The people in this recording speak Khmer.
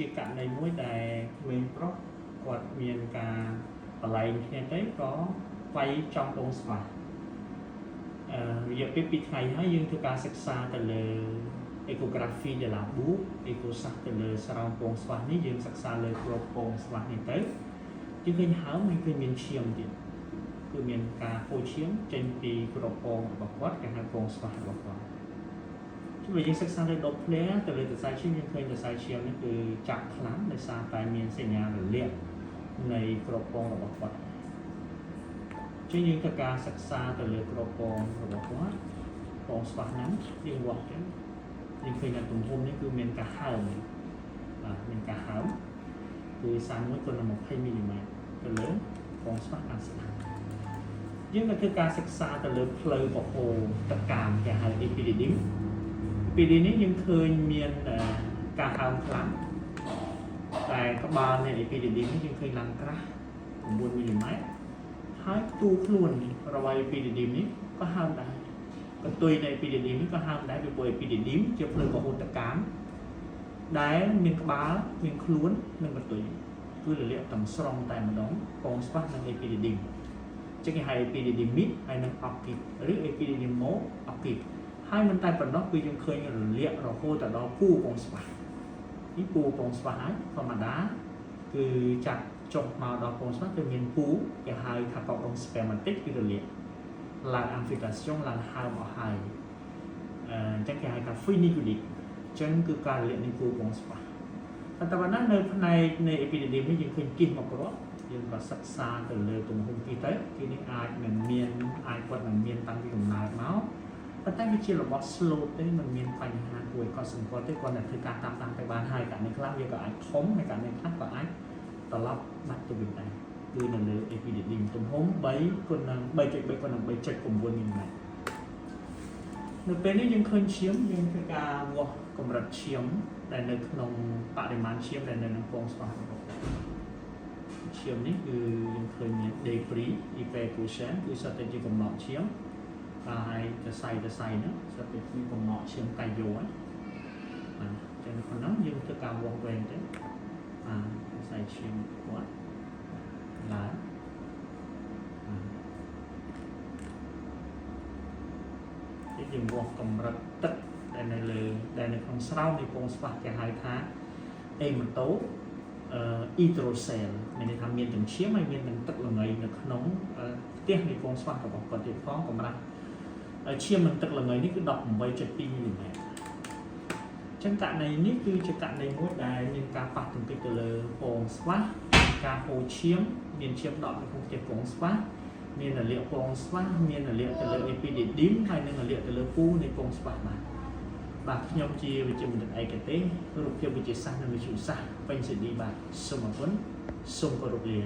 ជាករណីមួយដែលក្មេងប្រុសគាត់មានការបលែងគ្នាទៅក៏វាយចំពងស្វារយៈពេល2ថ្ងៃហើយយើងធ្វើការសិក្សាទៅលើ ecography de la bouche អេកូសាស្ត្រទៅលើស្រោមពងស្វានេះយើងសិក្សាលើគ្រាប់ពងស្វានេះទៅយើងឃើញហើមហើយឃើញមានឈាមទៀតគឺមានការហូរឈាមចេញពីគ្រាប់ពងរបស់គាត់គេហៅពងស្វារបស់គាត់ជួយយើងសិក្សាលើ Doppler ទៅលើសរសៃឈាមយើងឃើញសរសៃឈាមនេះគឺចាប់ខ្លាំងដោយសារតែមានសញ្ញារលាកនៃគ្រាប់ពងរបស់គាត់ជាងយើងធ្វើការសិក្សាទៅលើគ្រាប់ពងរបស់គាត់ពងស្វាហ្នឹងយើងវាស់ទៅយើងឃើញថាទំហំនេះគឺមានការហើមបាទមានការហើមគឺ31/20 មីលីម៉ែត្រទៅលើពងស្វាអាស្ដាំយើងក៏ធ្វើការសិក្សាទៅលើផ្លូវពហុតកាមគេហៅ epididyme ពីនេះយើងឃើញមានការហើមខ្លាំងតែក្បាលនៃ epididyme នេះយើងឃើញឡើងក្រាស់9 មីលីម៉ែត្រហើយទូខ្លួនរបស់ epididyme នេះក៏ហើមដែរកន្ទុយនៃ epididyme នេះក៏ហើមដែរពីព្រោះ epididyme ជាផ្លូវពហុតកាមដែលមានក្បាលមានខ្លួននិងកន្ទុយគឺរលាកទាំងស្រុងតែម្ដងពងស្វានិង epididyme ជាគេហៅ epididymic ហើយនិង occipic ឬ epididymo-occipic ហើយមិនតែប៉ុណ្ណោះគឺយើងឃើញរលាករហូតដល់ពូពងស្វានេះពូពងស្វាហើយធម្មតាគឺចាប់ចុះមកដល់ពងស្វាគឺមានពូគេហៅថាកោដុំ spermatic គឺរលាកឡើង infiltration ឡើងហើមអស់ហើយអញ្ចឹងគេហៅថា funicular អញ្ចឹងគឺការរលាកនៃពូពងស្វាតែប៉ុណ្ណានៅផ្នែកនៃ epididyme នេះយើងឃើញគិសមកគ្រាប់យើងក៏សិក្សាទៅលើទំហំគិសទៅគឺនេះអាចនឹងមានអាចគាត់នឹងមានតាំងពីកំណើតមកប៉ុន្តែវាជារបស់ slow ទេมันមានបញ្ហាគួរឲ្យកត់សម្គាល់ទេគាត់នឹងធ្វើការតាមដានទៅបានហើយករណីខ្លះវាក៏អាចធំហើយករណីខ្លះក៏អាចត្រឡប់បាត់ទៅវិញដែរគឺនៅលើ epididyme ទំហំ3គុណនឹង 3.3 គុណនឹង 3.9 មីលីម៉ែត្រនៅពេលនេះយើងឃើញឈាមយើងធ្វើការវាស់កម្រិតឈាមដែលនៅក្នុងបរិមាណឈាមដែលនៅក្នុងពងស្វារបស់ឈាមនេះគឺយើងឃើញមាន debris evacuation គឺសុទ្ធតែជាកំណត់ឈាមហើយសរសៃហ្នឹងសុទ្ធតែជាកំណត់ឈាមកាយយោបាទចឹងប៉ុណ្ណឹងយើងធ្វើការវាស់វែងទៅសរសៃឈាមគាត់ឡើងយើងវាស់កម្រិតទឹកដែលនៅលើដែលនៅក្នុងស្រោមនៃពងស្វាគេហៅថាអេម៉ូតូអ៊ីដ្រូសែលមានន័យថាមានទាំងឈាមហើយមានទាំងទឹកល្ងីនៅក្នុងផ្ទះនៃពងស្វារបស់គាត់ទៀតផងកម្រិតឈាមនិងទឹកល្ងីនេះគឺ 18.2 មីលីម៉ែត្រអញ្ចឹងករណីនេះគឺជាករណីមួយដែលមានការប៉ះទង្គិចទៅលើពងស្វាការហូរឈាមមានឈាមដក់នៅក្នុងផ្ទះពងស្វាមានរលាកពងស្វាមានរលាកទៅលើ epididyme ហើយនិងរលាកទៅលើពូនៃពងស្វាបាទខ្ញុំជាវិជ្ជាបណ្ឌិតឯកទេសរូបភាពវិទ្យាសាស្ត្រនិងវិទ្យាសាស្ត្រពេញសិទ្ធិបាទសូមអរគុណសូមគោរពលា